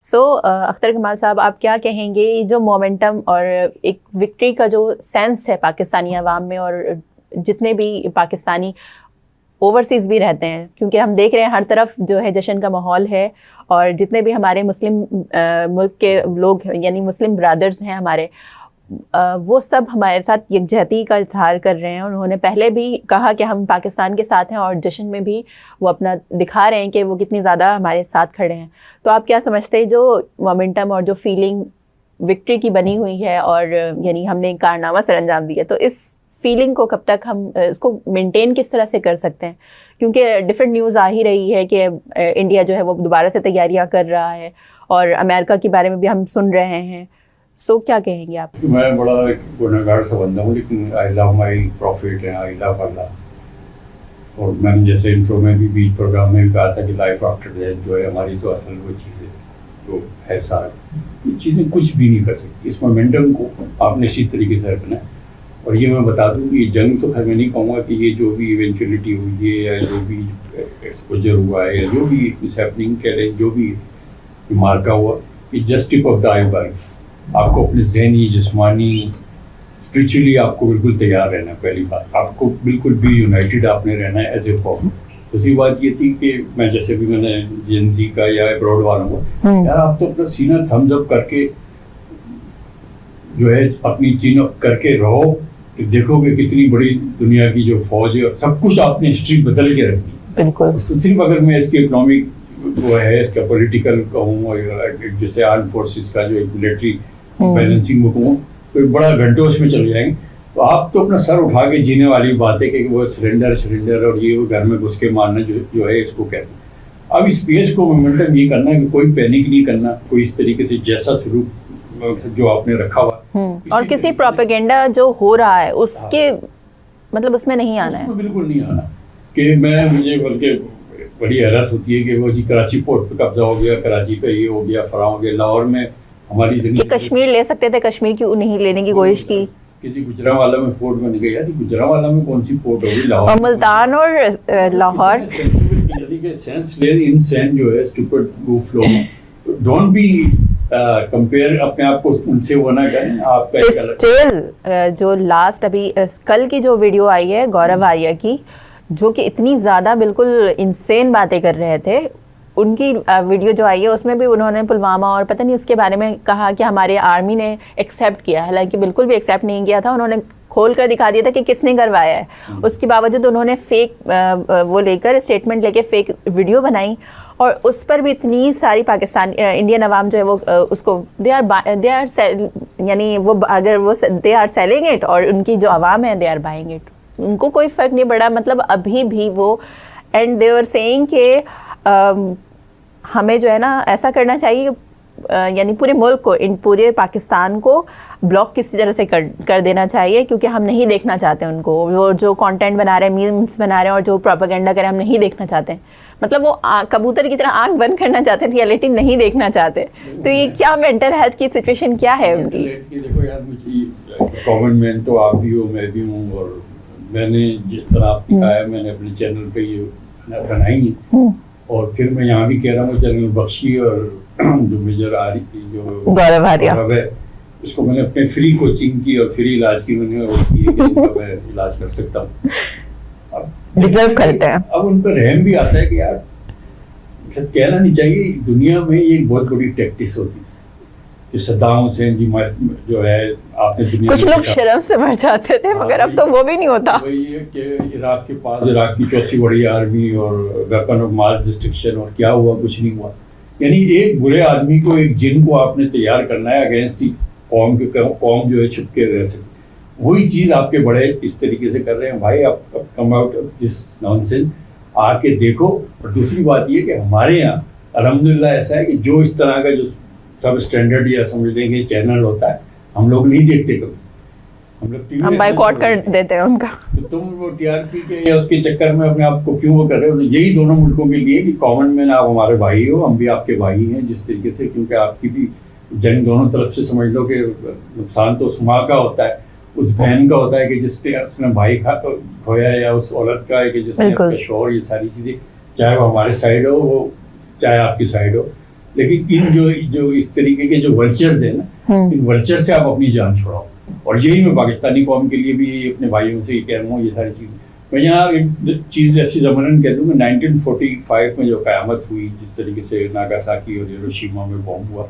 अख्तर कमाल साहब, आप क्या कहेंगे ये जो मोमेंटम और एक विक्ट्री का जो सेंस है पाकिस्तानी अवाम में, और जितने भी पाकिस्तानी ओवरसीज़ भी रहते हैं, क्योंकि हम देख रहे हैं हर तरफ जो है जश्न का माहौल है, और जितने भी हमारे मुस्लिम मुल्क के लोग यानी मुस्लिम ब्रदर्स हैं हमारे, वो सब हमारे साथ यकजहती का इजहार कर रहे हैं। उन्होंने पहले भी कहा कि हम पाकिस्तान के साथ हैं, और जश्न में भी वो अपना दिखा रहे हैं कि वो कितनी ज़्यादा हमारे साथ खड़े हैं। तो आप क्या समझते हैं जो मोमेंटम और जो फीलिंग विक्ट्री की बनी हुई है, और यानी हमने कारनामा सर अंजाम दिया, तो इस फीलिंग को कब तक हम इसको मेंटेन किस तरह से कर सकते हैं? क्योंकि डिफरेंट न्यूज़ आ ही रही है कि इंडिया जो है वो दोबारा से तैयारियाँ कर रहा है, और अमेरिका के बारे में भी हम सुन रहे हैं। क्या कहेंगे आप? मैं बड़ा गुनहगार सा बंदा हूँ, लेकिन I love my profit and I love Allah. और मैंने जैसे इंट्रो में भी बीच प्रोग्राम में भी कहा था कि लाइफ आफ्टर डेथ जो है हमारी तो असल वो चीज़ है जो है सारा, ये चीज़ें कुछ भी नहीं कर सकती। इस मोमेंटम को आपने इसी तरीके से रखना है। और ये मैं बता दूँ कि ये जंग तो खैर मैं नहीं कहूँगा कि ये जो भी इवेंचुअलिटी हुई है या जो भी एक्सपोजर हुआ है या जो भी मिसहैपनिंग कह रहे जो भी मार्का हुआ, ये just tip of the iceberg. आपको अपने ज़हनी, जिस्मानी, स्पिरिचुअली आपको बिल्कुल तैयार रहना है। पहली बात, आपको बिल्कुल भी यूनाइटेड आपने रहना है एज ए कॉम। दूसरी बात ये थी कि मैं जैसे भी मैंने जेएनजी का या अब्रॉड वालों को, यार आप तो अपना सीना थम्स अप करके जो है अपनी चीन करके रहो, कि देखोगे कितनी बड़ी दुनिया की जो फौज है, सब कुछ आपने हिस्ट्री बदल के रखनी। बिल्कुल। तो सिर्फ अगर मैं इसकी इकोनॉमिक वो है, इसका पॉलिटिकल कहूँ, जैसे आर्म फोर्सेस का जो एक मिलिट्री बैलेंसिंग में कहूँ, तो बड़ा घंटों उसमें चले जाएंगे। तो आप तो अपना सर उठा के जीने वाली बात है कि वो सरेंडर और ये वो घर में घुस के मारना जो है इसको कहते हैं। अब इस पेज को मोमेंटम ये करना है कि कोई पैनिक नहीं करना, कोई इस तरीके से जैसा शुरू जो आपने रखा हुआ और किसी प्रोपेगेंडा जो हो रहा है उसके मतलब उसमें नहीं आना है, बिल्कुल नहीं आना। कि मुझे बल्कि बड़ी हैरत होती है कि वो जी कराची पोर्ट पे कब्जा हो गया, कराची पे ये हो गया, फराह हो गया, लाहौर में हमारी कि कश्मीर ले सकते थे, कश्मीर क्यों नहीं लेने की कोशिश की कि जी गुजरांवाला में पोर्ट बन गया। गुजरांवाला में कौन सी पोर्ट होगी? लाहौर और मुल्तान और लाहौर सेंस ले इन सेंस जो है स्टूपिड goof लोग, डोंट बी कंपेयर अपने आप को उनसे वो ना करें। आपका स्टिल जो लास्ट अभी कल की जो वीडियो आई है गौरव आर्या की, जो कि इतनी ज़्यादा बिल्कुल इंसेन बातें कर रहे थे, उनकी वीडियो जो आई है उसमें भी उन्होंने पुलवामा और पता नहीं उसके बारे में कहा कि हमारे आर्मी ने एक्सेप्ट किया, हालांकि बिल्कुल भी एक्सेप्ट नहीं किया था। उन्होंने खोल कर दिखा दिया था कि किसने करवाया है। उसके बावजूद उन्होंने फेक वो लेकर स्टेटमेंट लेके फेक वीडियो बनाई, और उस पर भी इतनी सारी पाकिस्तान इंडियन अवाम जो है वो उसको दे आर यानी वो अगर वो दे आर सेलिंग इट, और उनकी जो अवाम है दे आर बाइंग इट। उनको कोई फ़र्क नहीं पड़ा, मतलब अभी भी वो एंड दे आर सेइंग कि हमें जो है ना ऐसा करना चाहिए, यानी पूरे मुल्क को, इन पूरे पाकिस्तान को ब्लॉक किसी तरह से कर देना चाहिए, क्योंकि हम नहीं देखना चाहते उनको। वो जो कंटेंट बना रहे हैं, मीम्स बना रहे हैं और जो प्रोपेगेंडा कर रहे हैं, हम नहीं देखना चाहते। मतलब वो कबूतर की तरह आंख बंद करना चाहते हैं, रियलिटी नहीं देखना चाहते। तो ये क्या मेंटल हेल्थ की सिचुएशन क्या है उनकी? देखो यार, मुझे कॉमन मैन तो आप भी हो, मैं भी हूँ, और मैंने जिस तरह आपने कहा है मैंने अपने चैनल पे ये बनाई है, और फिर मैं यहाँ भी कह रहा हूँ चैनल बख्शी और जो मेजर आ रही थी जो गौरव आर्या है, उसको मैंने अपने फ्री कोचिंग की और फ्री इलाज की मैंने वो की है कि मैं इलाज कर सकता हूँ। अब डिजर्व करते हैं। अब उन पर रहम भी आता है कि यार सब कहना नहीं चाहिए। दुनिया में ये एक बहुत बड़ी टैक्टिस होती थी कि सद्दाम हुसैन जी जो है आपने दुनिया कुछ लोग शर्म से मर जाते थे, मगर अब तो वो भी नहीं होता। वही है कि इराक के पास इराक की चौथी बड़ी आर्मी और वेपन ऑफ मास डिस्ट्रक्शन, और क्या हुआ? कुछ नहीं हुआ। यानी एक बुरे आदमी को, एक जिन को आपने तैयार करना है अगेंस्ट दी कौम जो है छुप के रह सके। वही चीज़ आपके बड़े इस तरीके से कर रहे हैं। भाई आप come out of this nonsense, आके देखो। और दूसरी बात ये कि हमारे यहाँ अल्हम्दुलिल्लाह ऐसा है कि जो इस तरह का जो सब स्टैंडर्ड या समझ लेंगे चैनल होता है, हम लोग नहीं देखते कभी। हम बाइकआउट कर देते हैं उनका। तो तुम वो टीआरपी के या उसके चक्कर में अपने आप को क्यों वो कर रहे हो? तो यही दोनों मुल्कों के लिए कि कॉमन मैन आप हमारे भाई हो, हम भी आपके भाई हैं जिस तरीके से, क्योंकि आपकी भी जंग दोनों तरफ से समझ लो कि नुकसान तो उस माँ का होता है, उस बहन का होता है कि जिसके उसने भाई खोया, या उस औरत का है कि जिसने उसका शौहर, ये सारी चीज़ें, चाहे वो हमारे साइड हो, वो चाहे आपकी साइड हो। लेकिन इन जो इस तरीके के जो वर्चर्स हैं ना, इन वर्चर से आप अपनी जान छुड़ाओ। और यही मैं पाकिस्तानी कौम के लिए भी अपने भाइयों से ये कह रहा हूँ, ये सारी चीज़ें। मैं यहाँ एक चीज़ ऐसी ज़मानन कह दूँगा, 1945 में जो क़यामत हुई, जिस तरीके से नागासाकी और हिरोशिमा में बॉम्ब हुआ,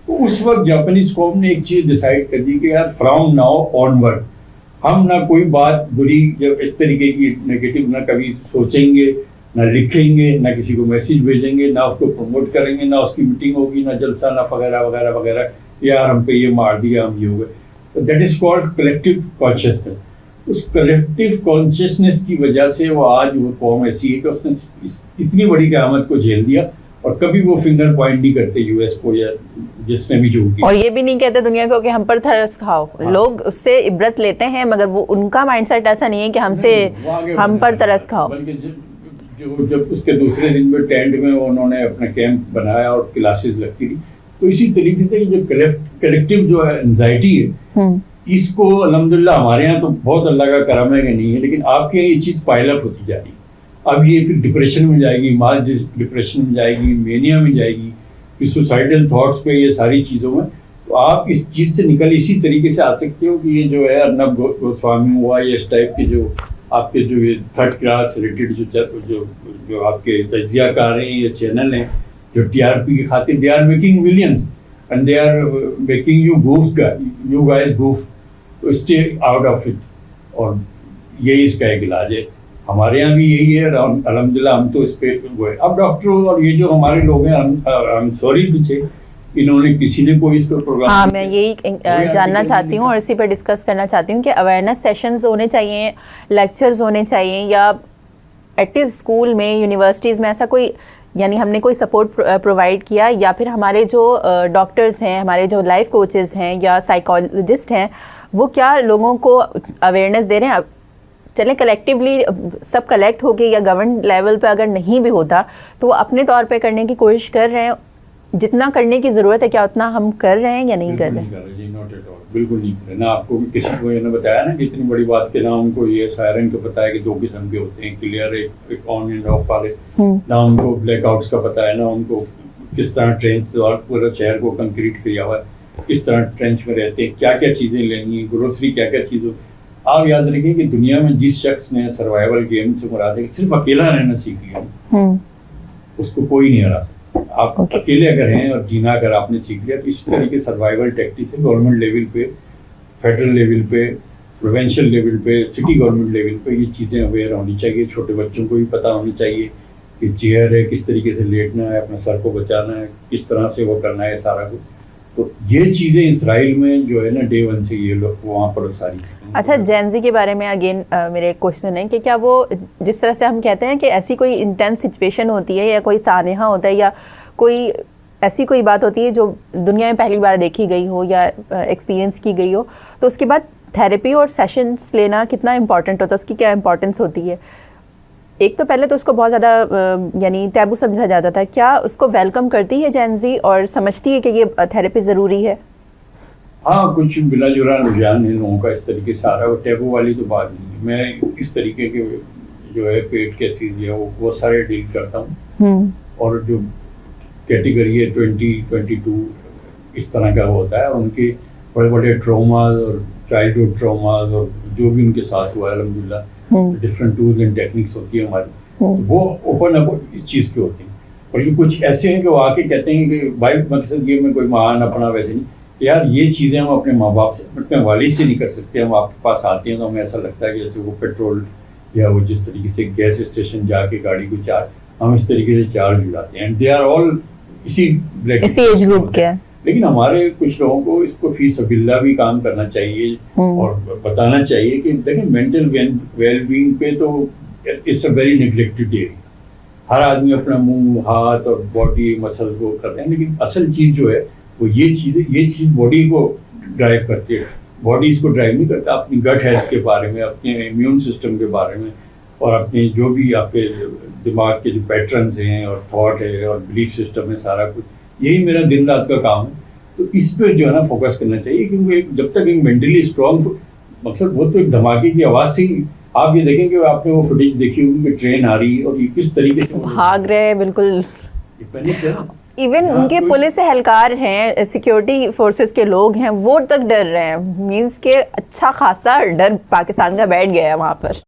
तो उस वक्त जापानीज कौम ने एक चीज़ डिसाइड कर दी कि यार फ्रॉम नाउ ऑनवर्ड हम ना कोई बात बुरी या इस तरीके की नेगेटिव ना कभी सोचेंगे, ना लिखेंगे, ना किसी को मैसेज भेजेंगे, ना उसको प्रमोट करेंगे, ना उसकी मीटिंग होगी, ना जलसा, ना वगैरह वगैरह वगैरह, यार हम पे ये मार दिया, हम ये हो गए। That is called collective consciousness. उस कलेक्टिव कॉन्शियसनेस की वजह से वो आज वो कौम ऐसी है कि उसने इतनी बड़ी क़यामत को झेल दिया और कभी वो फिंगर पॉइंट नहीं करते यूएस को या जिसने भी जो किया। और ये भी नहीं कहते दुनिया को कि हम पर तरस खाओ। हाँ। लोग उससे इबरत लेते हैं, मगर वो उनका माइंडसेट ऐसा नहीं है कि हमसे हम पर तरस खाओ। बल्कि जब उसके दूसरे दिन में टेंट में उन्होंने अपना कैंप बनाया और क्लासेस लगती रही, तो इसी तरीके से जो कलेक्टिव जो है एंजाइटी है, इसको अल्हम्दुलिल्लाह हमारे यहाँ तो बहुत अल्लाह का करम है कि नहीं है, लेकिन आपके यहाँ ये चीज़ पाइलअप होती जा रही है। अब ये फिर डिप्रेशन में जाएगी, मास डिप्रेशन में जाएगी, मेनिया में जाएगी, फिर सुसाइडल थॉट्स पे, ये सारी चीज़ों में। तो आप इस चीज़ से निकल इसी तरीके से आ सकते हो कि ये जो है अर्नब गोस्वामी हुआ, ये इस टाइप के जो आपके जो ये थर्ड क्लास रिलेटेड जो आपके तजियाकार हैं, ये चैनल हैं जो टीआरपी की खातिर they are making millions and they are making you guys goof, तो स्टे आउट ऑफ इट। और यही इसका एक इलाज है। हमारे यहाँ भी यही है, अल्हम्दुलिल्लाह हम तो इस पे वो है। अब डॉक्टर और ये जो हमारे लोग हैं, आई एम सॉरी पीछे इन्होंने किसी ने कोई इस पर प्रोग्राम। हाँ, मैं यही जानना चाहती हूँ और इसी पर डिस्कस करना चाहती हूँ कि अवेयरनेस सेशंस होने चाहिए, लेक्चर्स होने चाहिए, या एटलीस्ट स्कूल में, यूनिवर्सिटीज़ में ऐसा कोई, यानी हमने कोई सपोर्ट प्रोवाइड किया, या फिर हमारे जो डॉक्टर्स हैं, हमारे जो लाइफ कोचेस हैं या साइकोलॉजिस्ट हैं, वो क्या लोगों को अवेयरनेस दे रहे हैं। चलें कलेक्टिवली सब कलेक्ट होके या गवर्नमेंट लेवल पे अगर नहीं भी होता तो वो अपने तौर पे करने की कोशिश कर रहे हैं। जितना करने की ज़रूरत है क्या उतना हम कर रहे हैं या नहीं कर रहे हैं? नॉट एट ऑल, बिल्कुल नहीं कर रहे। ना आपको किसी को ये बताया ना कि इतनी बड़ी बात के ना उनको ये सायरन का पता है कि 2 किस्म के होते हैं, क्लियर एक ऑन एंड ऑफ वाले, ना उनको ब्लैकआउट्स का पता है, ना उनको किस तरह ट्रेंच और पूरा शहर को कंक्रीट किया हुआ है, किस तरह ट्रेंच में रहते हैं, क्या क्या चीज़ें लेनी है, ग्रोसरी क्या क्या चीज़। आप याद रखें कि दुनिया में जिस शख्स ने सर्वाइवल गेम से मुराद है सिर्फ अकेला रहना सीख लिया, उसको कोई नहीं हरा सकता। आप अकेले अगर हैं और जीना अगर आपने सीख लिया, तो इस तरीके सर्वाइवल टैक्टिक्स है गवर्नमेंट लेवल पे, फेडरल लेवल पे, प्रोविंशियल लेवल पे, सिटी गवर्नमेंट लेवल पे ये चीज़ें अवेयर होनी चाहिए। छोटे बच्चों को भी पता होनी चाहिए कि चेयर है, किस तरीके से लेटना है, अपने सर को बचाना है, किस तरह से वो करना है सारा कुछ। तो ये चीज़ें इसराइल में जो है ना डे 1 से ये लोग वहाँ पर सारी। अच्छा, जेनजी के बारे में अगेन मेरे एक क्वेश्चन है कि क्या वो, जिस तरह से हम कहते हैं कि ऐसी कोई इंटेंस सिचुएशन होती है या कोई सानेहा होता है या कोई ऐसी कोई बात होती है जो दुनिया में पहली बार देखी गई हो या एक्सपीरियंस की गई हो, तो उसके बाद थेरेपी और सेशंस लेना कितना इम्पॉर्टेंट होता है, उसकी क्या इम्पोर्टेंस होती है? एक तो पहले तो उसको बहुत ज़्यादा यानी टैबू समझा जाता था, क्या उसको वेलकम करती है जेनजी और समझती है कि ये थेरेपी ज़रूरी है? हाँ, कुछ बिला जुरा रुझान है लोगों का इस तरीके से आ रहा है। वो टैबू वाली तो बात नहीं है। मैं इस तरीके के जो है पेट केसेस है वो सारे डील करता हूँ, और जो कैटेगरी है 2022 इस तरह का होता है, उनके बड़े बड़े ट्रॉमाज और चाइल्डहुड ट्रॉमाज और जो भी उनके साथ हुआ है अल्हम्दुलिल्लाह, डिफरेंट टूल्स एंड टेक्निक्स होती है हमारी, तो वो ओपन अप इस चीज़ की होती हैं। और ये कुछ ऐसे हैं कि वो आके कहते हैं कि भाई मकसद ये मैं कोई महान अपना वैसे नहीं, यार ये चीज़ें हम अपने माँ बाप से, अपने वालिद से नहीं कर सकते। हम आपके पास आते हैं तो हमें ऐसा लगता है कि जैसे वो पेट्रोल या वो जिस तरीके से गैस स्टेशन जाके गाड़ी को चार्ज, हम इस तरीके से चार्ज जुड़ाते हैं, एंड दे आर ऑल इसी एज ग्रुप के। लेकिन हमारे कुछ लोगों को इसको फी सबिल्ला भी काम करना चाहिए और बताना चाहिए कि देखिए मेंटल वेलबींग पे तो it's a very neglected area. हर आदमी अपना मुंह, हाथ और बॉडी मसल्स को कर रहे हैं, लेकिन असल चीज़ जो है वो ये चीज़ बॉडी को ड्राइव करती है। बॉडी इसको ड्राइव नहीं करता। अपनी गट हेल्थ के बारे में, अपने इम्यून सिस्टम के बारे में, और अपने जो भी आपके दिमाग के जो पैटर्न्स हैं और थॉट है और बिलीफ सिस्टम है, सारा कुछ यही मेरा दिन रात का काम है। तो इस पे जो है ना फोकस करना चाहिए, क्योंकि जब तक एक मेंटली स्ट्रॉन्ग, मकसद वो तो एक धमाके की आवाज़ से ही आप ये देखें कि आपने वो फुटेज देखी होगी कि ट्रेन आ रही है और ये किस तरीके से भाग रहे हैं, बिल्कुल इवन हाँ, उनके कोई- पुलिस एहलकार हैं, सिक्योरिटी फोर्सेस के लोग हैं, वो तक डर रहे हैं। मींस के अच्छा खासा डर पाकिस्तान का बैठ गया है वहाँ पर।